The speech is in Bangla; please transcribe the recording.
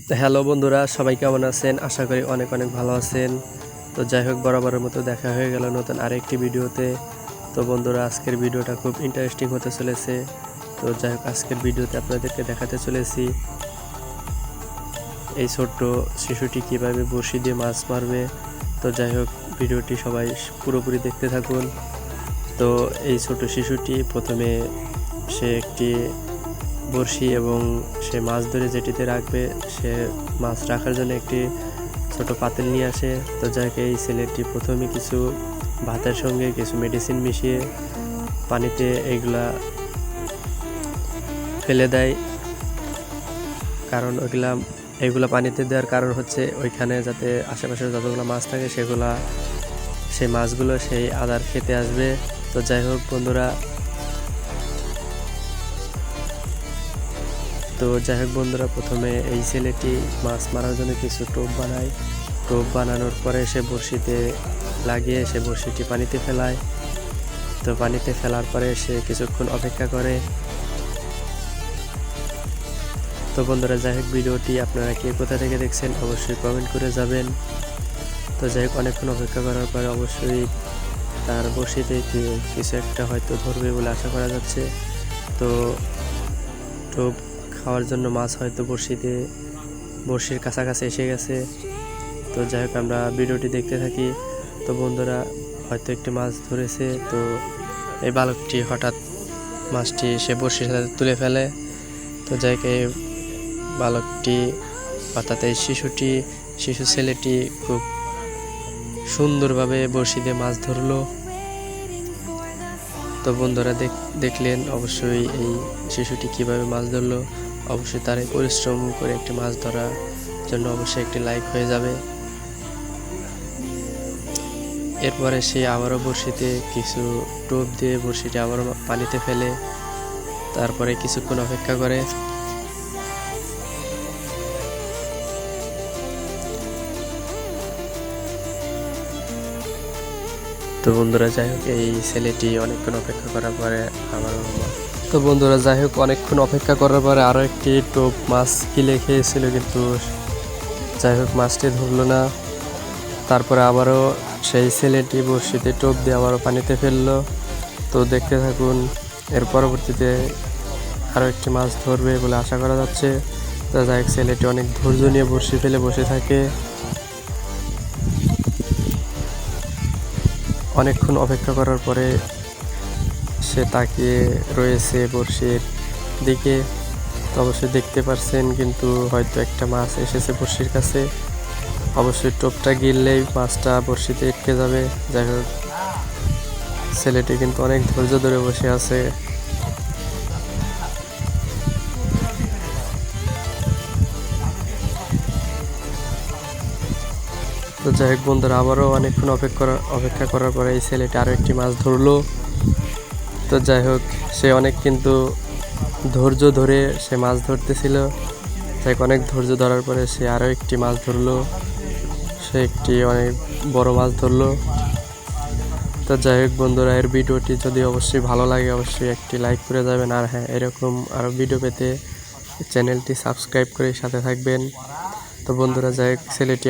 তো হ্যালো বন্ধুরা, সবাই কেমন আছেন? আশা করি অনেক অনেক ভালো আছেন। তো যাই হোক, বরাবরের মতো দেখা হয়ে গেল নতুন আরেকটি ভিডিওতে। তো বন্ধুরা, আজকের ভিডিওটা খুব ইন্টারেস্টিং হতে চলেছে। তো যাই হোক, আজকের ভিডিওতে আপনাদেরকে দেখাতে চলেছি এই ছোট্ট শিশুটি কীভাবে বড়শি দিয়ে মাছ মারবে। তো যাই হোক, ভিডিওটি সবাই পুরোপুরি দেখতে থাকুন। তো এই ছোট শিশুটি প্রথমে সে একটি বড়শি এবং সে মাছ ধরে যেটিতে রাখবে, সে মাছ রাখার জন্য একটি ছোট পাতিল নিয়ে আসে। তো যাই হোক, এই ছেলেটি প্রথমে কিছু ভাতের সঙ্গে কিছু মেডিসিন মিশিয়ে পানিতে এইগুলা ফেলে দেয়। কারণ এইগুলা পানিতে দেওয়ার কারণ হচ্ছে ওইখানে যাতে আশেপাশে যতগুলো মাছ থাকে সেই মাছগুলো সেই আদার খেতে আসবে। তো যাই হোক বন্ধুরা, প্রথমে এই ছেলেটি মাছ মারার জন্য কিছু টোপ বানায়। টোপ বানানোর পরে সে বড়শিতে লাগিয়ে সে বড়শিটি পানিতে ফেলায়। তো পানিতে ফেলার পরে সে কিছুক্ষণ অপেক্ষা করে। তো বন্ধুরা, যাই হোক, ভিডিওটি আপনারা কে কোথা থেকে দেখছেন অবশ্যই কমেন্ট করে যাবেন। তো যাই হোক, অনেকক্ষণ অপেক্ষা করার পরে অবশ্যই তার বড়শিতে কিছু একটা হয়তো ধরবে বলে আশা করা যাচ্ছে। তো টোপ খাওয়ার জন্য মাছ হয়তো বড়শির কাছাকাছি এসে গেছে। তো যাই হোক, আমরা ভিডিওটি দেখতে থাকি। তো বন্ধুরা, হয়তো একটি মাছ ধরেছে। তো এই বালকটি হঠাৎ মাছটি সে বড়শির সাথে তুলে ফেলে। তো যাই হোক, এই বালকটি অর্থাৎ এই শিশু ছেলেটি খুব সুন্দরভাবে বড়শি দিয়ে মাছ ধরলো। তো বন্ধুরা, দেখলেন অবশ্যই এই শিশুটি কিভাবে মাছ ধরলো। অবশ্যই তার এই পরিশ্রম করে একটি মাছ ধরার জন্য অবশ্যই একটি লাইক হয়ে যাবে। এরপরে সে আবারও বড়শিতে কিছু টোপ দিয়ে বড়শিটি আবারও পানিতে ফেলে। তারপরে কিছুক্ষণ অপেক্ষা করে। তো বন্ধুরা, যাই হোক, এই ছেলেটি অনেকক্ষণ অপেক্ষা করার পরে আরও একটি টোপ মাছ গিলে খেয়েছিল, কিন্তু যাই হোক মাছটি ধরলো না। তারপরে আবারও সেই ছেলেটি বড়শিতে টোপ দিয়ে আবারও পানিতে ফেললো। তো দেখতে থাকুন, এর পরবর্তীতে আরও একটি মাছ ধরবে বলে আশা করা যাচ্ছে। তো যাই হোক, ছেলেটি অনেক ধৈর্য নিয়ে বড়শি ফেলে বসে থাকে। অনেকক্ষণ অপেক্ষা করার পরে সে তাকিয়ে রয়েছে বড়শির দিকে। তো অবশ্যই দেখতে পারছেন, কিন্তু হয়তো একটা মাছ এসেছে বড়শির কাছে। অবশ্যই টোপটা গিললেই মাছটা বড়শিতে আটকে যাবে। যাই হোক, ছেলেটি কিন্তু অনেক ধৈর্য ধরে বসে আছে। তো যাই হোক বন্ধুরা, আবারও অনেকক্ষণ অপেক্ষা করার পরে এই ছেলেটি আরও একটি মাছ ধরলো। তো যাই হোক, সে অনেক কিন্তু ধৈর্য ধরে সে মাছ ধরতেছিল। যাই হোক, অনেক ধৈর্য ধরার পরে সে আরও একটি মাছ ধরলো। সে একটি অনেক বড় মাছ ধরলো। তো যাই হোক বন্ধুরা, এর ভিডিওটি যদি অবশ্যই ভালো লাগে অবশ্যই একটি লাইক করে যাবেন। আর হ্যাঁ, এরকম আরও ভিডিও পেতে চ্যানেলটি সাবস্ক্রাইব করে সাথে থাকবেন। তো বন্ধুরা, যাই হোক, ছেলেটি